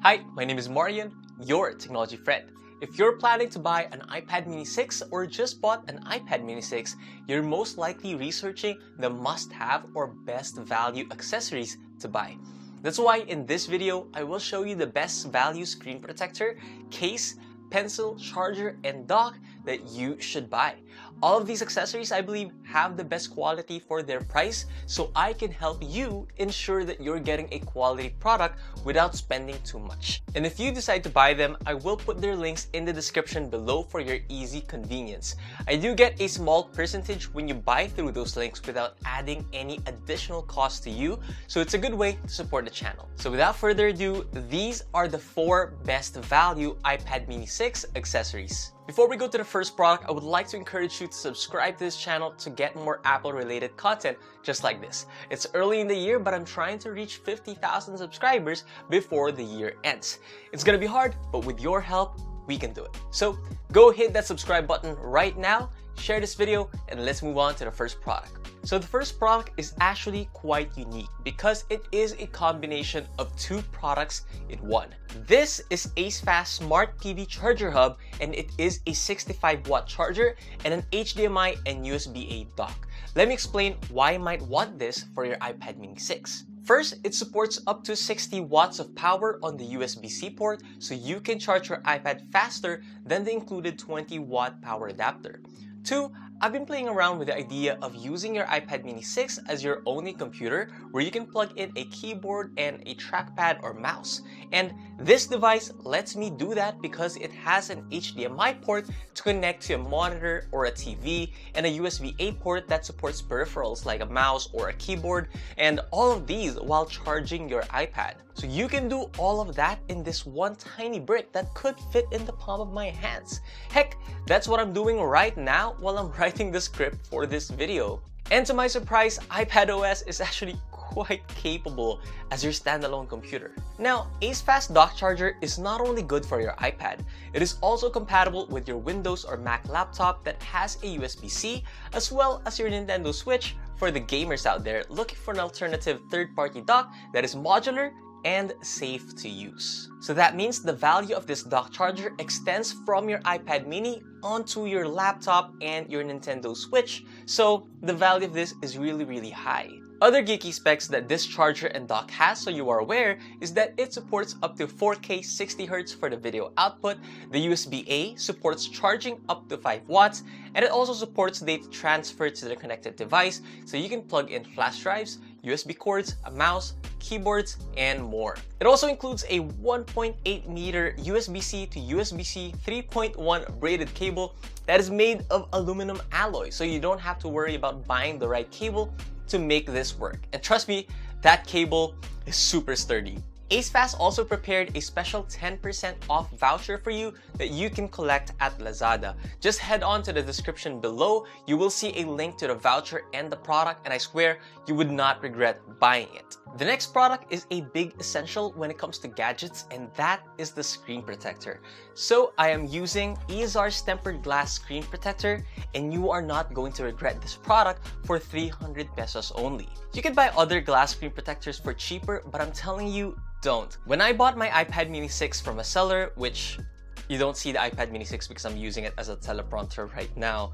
Hi, my name is Marian, your technology friend. If you're planning to buy an iPad mini 6 or just bought an iPad mini 6, you're most likely researching the must-have or best value accessories to buy. That's why in this video, I will show you the best value screen protector, case, pencil, charger, and dock that you should buy. All of these accessories, I believe, have the best quality for their price, so I can help you ensure that you're getting a quality product without spending too much. And if you decide to buy them, I will put their links in the description below for your easy convenience. I do get a small percentage when you buy through those links without adding any additional cost to you, so it's a good way to support the channel. So without further ado, these are the 4 best value iPad mini 6 accessories. Before we go to the first product, I would like to encourage you to subscribe to this channel to get more Apple-related content just like this. It's early in the year, but I'm trying to reach 50,000 subscribers before the year ends. It's gonna be hard, but with your help, we can do it. So go hit that subscribe button right now, share this video, and let's move on to the first product. So the first product is actually quite unique because it is a combination of 2 products in one. This is Acefast Smart TV Charger Hub, and it is a 65-watt charger and an HDMI and USB-A dock. Let me explain why you might want this for your iPad mini 6. First, it supports up to 60 watts of power on the USB-C port, so you can charge your iPad faster than the included 20-watt power adapter. 2, I've been playing around with the idea of using your iPad mini 6 as your only computer where you can plug in a keyboard and a trackpad or mouse. And this device lets me do that because it has an HDMI port to connect to a monitor or a TV and a USB-A port that supports peripherals like a mouse or a keyboard, and all of these while charging your iPad. So you can do all of that in this one tiny brick that could fit in the palm of my hands. Heck, that's what I'm doing right now while I'm writing the script for this video. And to my surprise, iPadOS is actually quite capable as your standalone computer. Now, Acefast Dock Charger is not only good for your iPad, it is also compatible with your Windows or Mac laptop that has a USB-C, as well as your Nintendo Switch for the gamers out there looking for an alternative third-party dock that is modular and safe to use. So that means the value of this dock charger extends from your iPad mini onto your laptop and your Nintendo Switch, so the value of this is really high. Other geeky specs that this charger and dock has, so you are aware, is that it supports up to 4K 60Hz for the video output, the USB-A supports charging up to 5 watts, and it also supports data transfer to the connected device, so you can plug in flash drives, USB cords, a mouse, keyboards, and more. It also includes a 1.8 meter USB-C to USB-C 3.1 braided cable that is made of aluminum alloy, so you don't have to worry about buying the right cable to make this work. And trust me, that cable is super sturdy. Acefast also prepared a special 10% off voucher for you that you can collect at Lazada. Just head on to the description below. You will see a link to the voucher and the product, and I swear you would not regret buying it. The next product is a big essential when it comes to gadgets, and that is the screen protector. So I am using ESR's tempered glass screen protector, and you are not going to regret this product for 300 pesos only. You can buy other glass screen protectors for cheaper, but I'm telling you, don't. When I bought my iPad mini 6 from a seller, which you don't see the iPad mini 6 because I'm using it as a teleprompter right now.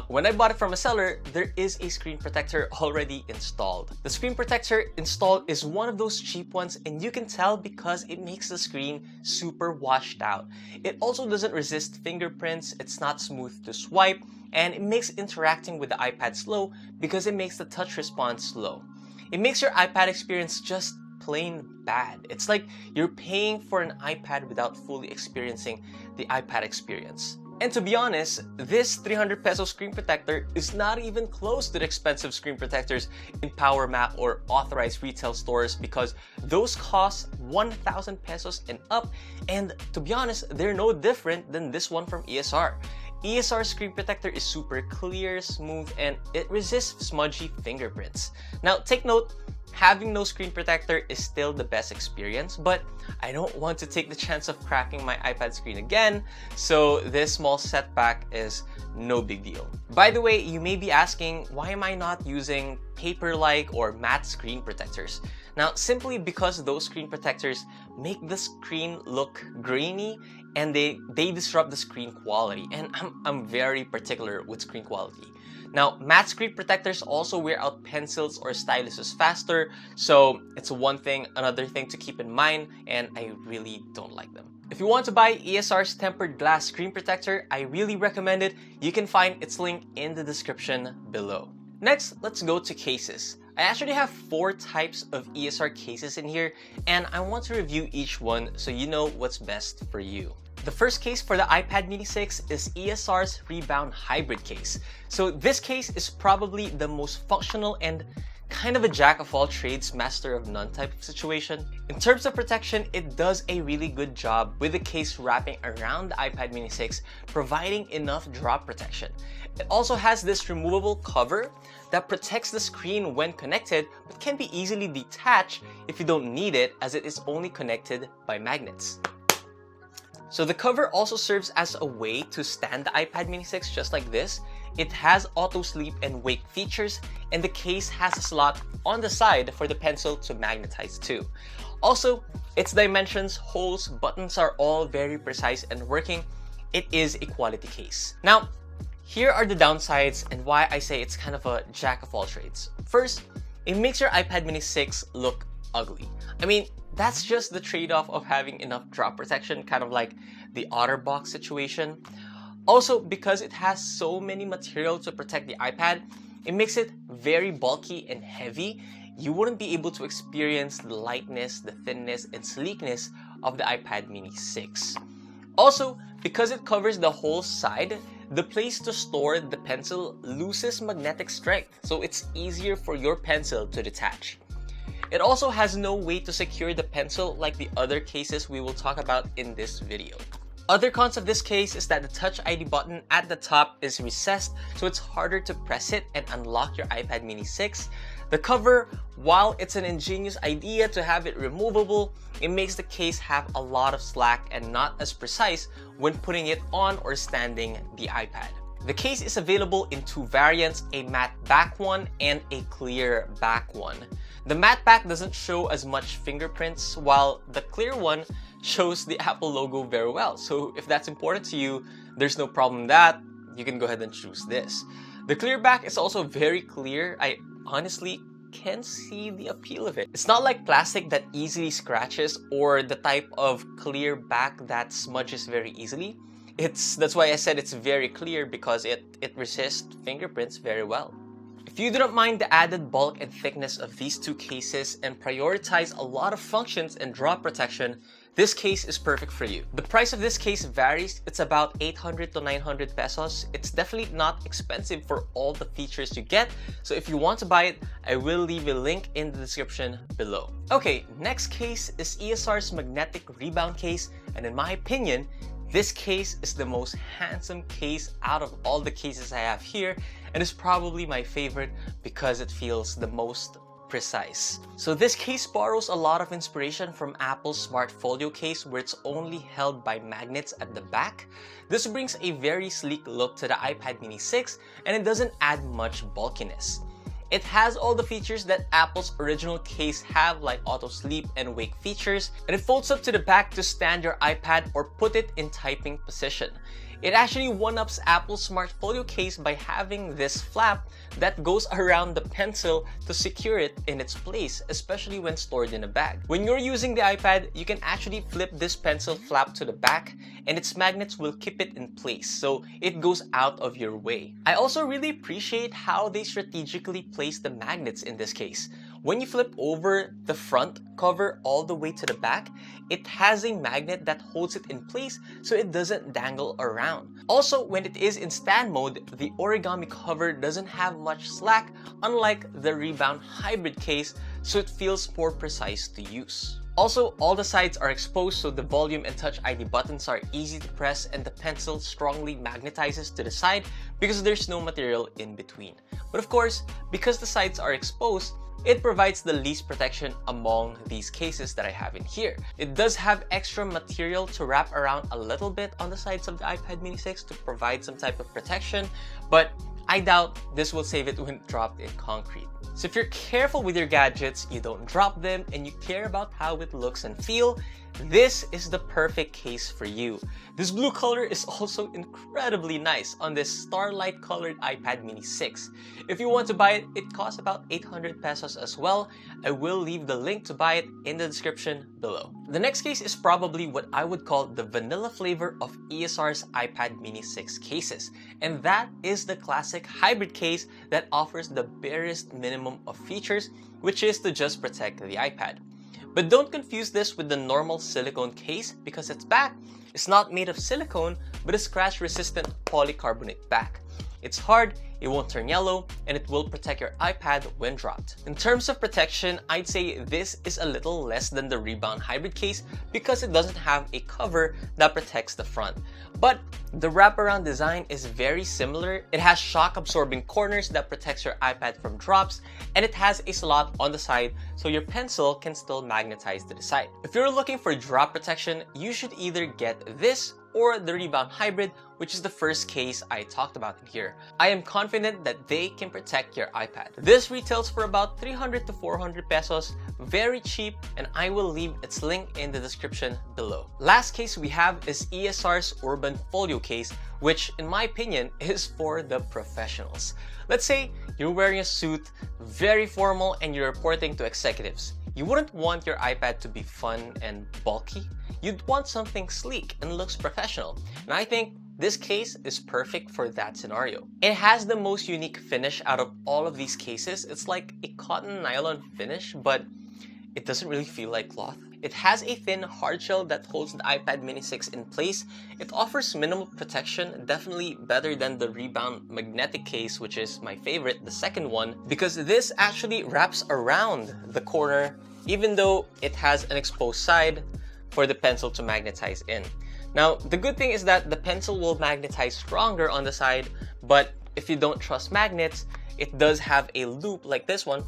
When I bought it from a seller, there is a screen protector already installed. The screen protector installed is one of those cheap ones, and you can tell because it makes the screen super washed out. It also doesn't resist fingerprints, it's not smooth to swipe, and it makes interacting with the iPad slow because it makes the touch response slow. It makes your iPad experience just plain bad. It's like you're paying for an iPad without fully experiencing the iPad experience. And to be honest, this 300 peso screen protector is not even close to the expensive screen protectors in PowerMap or authorized retail stores because those cost 1,000 pesos and up, and to be honest, they're no different than this one from ESR. ESR Screen Protector is super clear, smooth, and it resists smudgy fingerprints. Now take note, having no screen protector is still the best experience, but I don't want to take the chance of cracking my iPad screen again, so this small setback is no big deal. By the way, you may be asking, why am I not using paper-like or matte screen protectors? Now, simply because those screen protectors make the screen look grainy and they disrupt the screen quality, and I'm very particular with screen quality. Now, matte screen protectors also wear out pencils or styluses faster, so it's another thing to keep in mind, and I really don't like them. If you want to buy ESR's tempered glass screen protector, I really recommend it. You can find its link in the description below. Next, let's go to cases. I actually have 4 types of ESR cases in here, and I want to review each one so you know what's best for you. The first case for the iPad mini 6 is ESR's Rebound Hybrid case. So this case is probably the most functional and kind of a jack of all trades, master of none type of situation. In terms of protection, it does a really good job with the case wrapping around the iPad mini 6, providing enough drop protection. It also has this removable cover that protects the screen when connected, but can be easily detached if you don't need it, as it is only connected by magnets. So the cover also serves as a way to stand the iPad mini 6 just like this. It has auto sleep and wake features, and the case has a slot on the side for the pencil to magnetize too. Also, its dimensions, holes, buttons are all very precise and working. It is a quality case. Now, here are the downsides and why I say it's kind of a jack of all trades. First, it makes your iPad mini 6 look ugly. I mean, that's just the trade-off of having enough drop protection, kind of like the OtterBox situation. Also, because it has so many material to protect the iPad, it makes it very bulky and heavy. You wouldn't be able to experience the lightness, the thinness, and sleekness of the iPad mini 6. Also, because it covers the whole side, the place to store the pencil loses magnetic strength, so it's easier for your pencil to detach. It also has no way to secure the pencil like the other cases we will talk about in this video. Other cons of this case is that the Touch ID button at the top is recessed, so it's harder to press it and unlock your iPad mini 6. The cover, while it's an ingenious idea to have it removable, it makes the case have a lot of slack and not as precise when putting it on or standing the iPad. The case is available in 2 variants, a matte back one and a clear back one. The matte back doesn't show as much fingerprints, while the clear one shows the Apple logo very well. So if that's important to you, there's no problem with that. You can go ahead and choose this. The clear back is also very clear. I honestly can see the appeal of it. It's not like plastic that easily scratches or the type of clear back that smudges very easily. That's why I said it's very clear, because it resists fingerprints very well. If you do not mind the added bulk and thickness of these 2 cases and prioritize a lot of functions and drop protection, this case is perfect for you. The price of this case varies. It's about 800 to 900 pesos. It's definitely not expensive for all the features you get, so if you want to buy it, I will leave a link in the description below. Okay, next case is ESR's magnetic Rebound case, and in my opinion, this case is the most handsome case out of all the cases I have here, and is probably my favorite because it feels the most precise. So this case borrows a lot of inspiration from Apple's Smart Folio case, where it's only held by magnets at the back. This brings a very sleek look to the iPad mini 6, and it doesn't add much bulkiness. It has all the features that Apple's original case have, like auto sleep and wake features, and it folds up to the back to stand your iPad or put it in typing position. It actually one-ups Apple's Smart Folio case by having this flap that goes around the pencil to secure it in its place, especially when stored in a bag. When you're using the iPad, you can actually flip this pencil flap to the back, and its magnets will keep it in place, so it goes out of your way. I also really appreciate how they strategically place the magnets in this case. When you flip over the front cover all the way to the back, it has a magnet that holds it in place so it doesn't dangle around. Also, when it is in stand mode, the origami cover doesn't have much slack, unlike the Rebound Hybrid case, so it feels more precise to use. Also, all the sides are exposed, so the volume and Touch ID buttons are easy to press, and the pencil strongly magnetizes to the side because there's no material in between. But of course, because the sides are exposed, it provides the least protection among these cases that I have in here. It does have extra material to wrap around a little bit on the sides of the iPad mini 6 to provide some type of protection, but I doubt this will save it when dropped in concrete. So if you're careful with your gadgets, you don't drop them, and you care about how it looks and feel, this is the perfect case for you. This blue color is also incredibly nice on this starlight colored iPad mini 6. If you want to buy it, it costs about 800 pesos as well. I will leave the link to buy it in the description below. The next case is probably what I would call the vanilla flavor of ESR's iPad mini 6 cases, and that is the classic hybrid case that offers the barest minimum of features, which is to just protect the iPad. But don't confuse this with the normal silicone case, because its back is not made of silicone but a scratch-resistant polycarbonate back. It's hard, it won't turn yellow, and it will protect your iPad when dropped. In terms of protection, I'd say this is a little less than the Rebound hybrid case because it doesn't have a cover that protects the front. But the wraparound design is very similar. It has shock-absorbing corners that protects your iPad from drops, and it has a slot on the side so your pencil can still magnetize to the side. If you're looking for drop protection, you should either get this or the Rebound hybrid, which is the first case I talked about in here. I am confident that they can protect your iPad. This retails for about 300 to 400 pesos, very cheap, and I will leave its link in the description below. Last case we have is ESR's Urban Folio case, which in my opinion is for the professionals. Let's say you're wearing a suit, very formal, and you're reporting to executives. You wouldn't want your iPad to be fun and bulky. You'd want something sleek and looks professional. And I think this case is perfect for that scenario. It has the most unique finish out of all of these cases. It's like a cotton nylon finish, but it doesn't really feel like cloth. It has a thin hard shell that holds the iPad mini 6 in place. It offers minimal protection, definitely better than the Rebound magnetic case, which is my favorite, the second one, because this actually wraps around the corner even though it has an exposed side for the pencil to magnetize in. Now, the good thing is that the pencil will magnetize stronger on the side, but if you don't trust magnets, it does have a loop like this one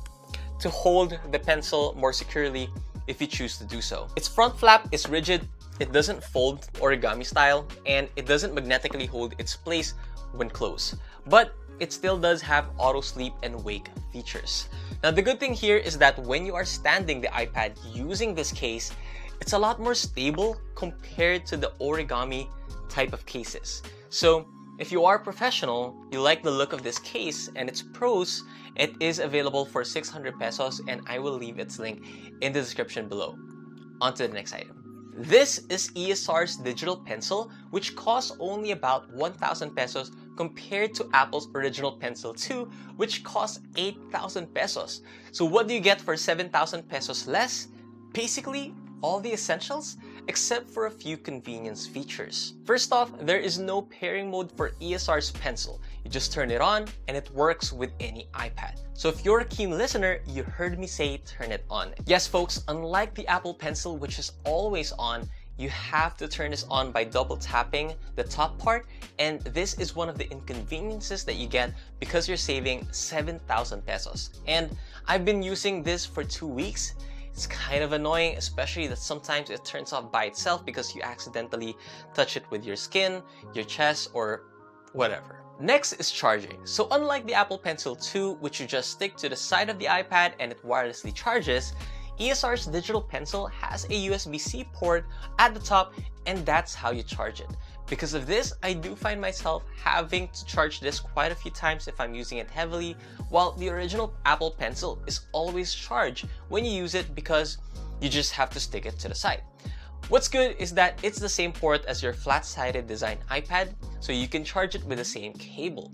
to hold the pencil more securely if you choose to do so. Its front flap is rigid, it doesn't fold origami style, and it doesn't magnetically hold its place when closed. But it still does have auto sleep and wake features. Now, the good thing here is that when you are standing the iPad using this case, it's a lot more stable compared to the origami type of cases. So if you are professional, you like the look of this case and its pros, it is available for 600 pesos, and I will leave its link in the description below. On to the next item. This is ESR's Digital Pencil, which costs only about 1,000 pesos compared to Apple's original Pencil 2, which costs 8,000 pesos. So what do you get for 7,000 pesos less? Basically, all the essentials, except for a few convenience features. First off, there is no pairing mode for ESR's Pencil. You just turn it on and it works with any iPad. So if you're a keen listener, you heard me say turn it on. Yes folks, unlike the Apple Pencil, which is always on, you have to turn this on by double tapping the top part, and this is one of the inconveniences that you get because you're saving 7,000 pesos. And I've been using this for 2 weeks. It's kind of annoying, especially that sometimes it turns off by itself because you accidentally touch it with your skin, your chest, or whatever. Next is charging. So unlike the Apple Pencil 2, which you just stick to the side of the iPad and it wirelessly charges, ESR's Digital Pencil has a USB-C port at the top, and that's how you charge it. Because of this, I do find myself having to charge this quite a few times if I'm using it heavily, while the original Apple Pencil is always charged when you use it because you just have to stick it to the side. What's good is that it's the same port as your flat-sided design iPad, so you can charge it with the same cable.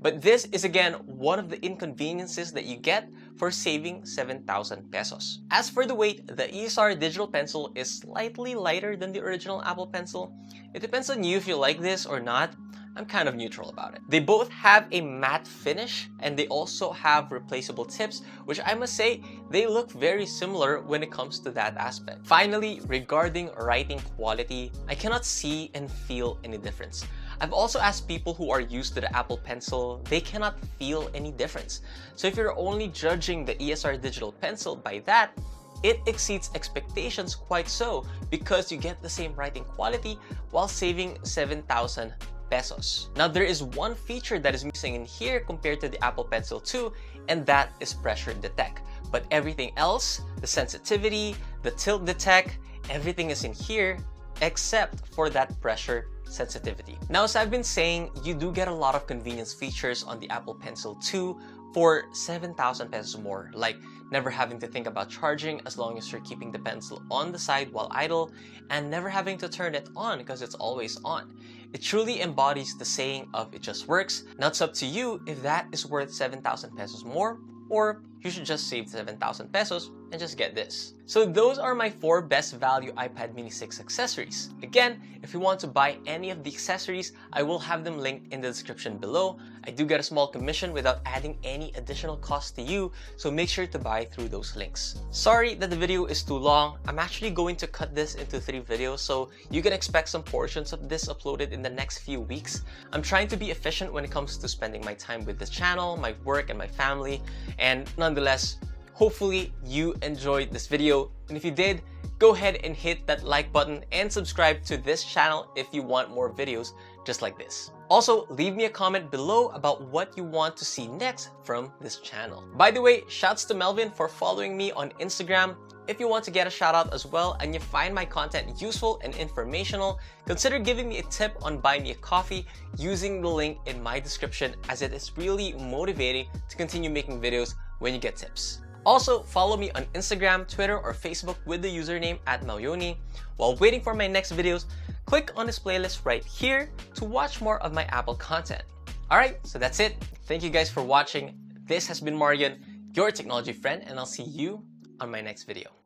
But this is again one of the inconveniences that you get for saving 7,000 pesos. As for the weight, the ESR Digital Pencil is slightly lighter than the original Apple Pencil. It depends on you if you like this or not. I'm kind of neutral about it. They both have a matte finish, and they also have replaceable tips, which I must say, they look very similar when it comes to that aspect. Finally, regarding writing quality, I cannot see and feel any difference. I've also asked people who are used to the Apple Pencil, they cannot feel any difference. So if you're only judging the ESR Digital Pencil by that, it exceeds expectations quite so, because you get the same writing quality while saving 7,000 pesos. Now, there is one feature that is missing in here compared to the Apple Pencil 2, and that is pressure detect. But everything else, the sensitivity, the tilt detect, everything is in here except for that pressure sensitivity. Now, as I've been saying, you do get a lot of convenience features on the Apple Pencil 2 for 7,000 pesos more, like never having to think about charging as long as you're keeping the pencil on the side while idle, and never having to turn it on because it's always on. It truly embodies the saying of it just works. Now it's up to you if that is worth 7,000 pesos more, or you should just save 7,000 pesos and just get this. So those are my 4 best value iPad mini 6 accessories. Again, if you want to buy any of the accessories, I will have them linked in the description below. I do get a small commission without adding any additional cost to you, so make sure to buy through those links. Sorry that the video is too long. I'm actually going to cut this into 3 videos, so you can expect some portions of this uploaded in the next few weeks. I'm trying to be efficient when it comes to spending my time with the channel, my work, and my family, and nonetheless, hopefully you enjoyed this video, and if you did, go ahead and hit that like button and subscribe to this channel if you want more videos just like this. Also, leave me a comment below about what you want to see next from this channel. By the way, shouts to Melvin for following me on Instagram. If you want to get a shout out as well and you find my content useful and informational, consider giving me a tip on Buy Me a Coffee using the link in my description, as it is really motivating to continue making videos when you get tips. Also, follow me on Instagram, Twitter, or Facebook with the username @Malyoni. While waiting for my next videos, click on this playlist right here to watch more of my Apple content. Alright, so that's it. Thank you guys for watching. This has been Marian, your technology friend, and I'll see you on my next video.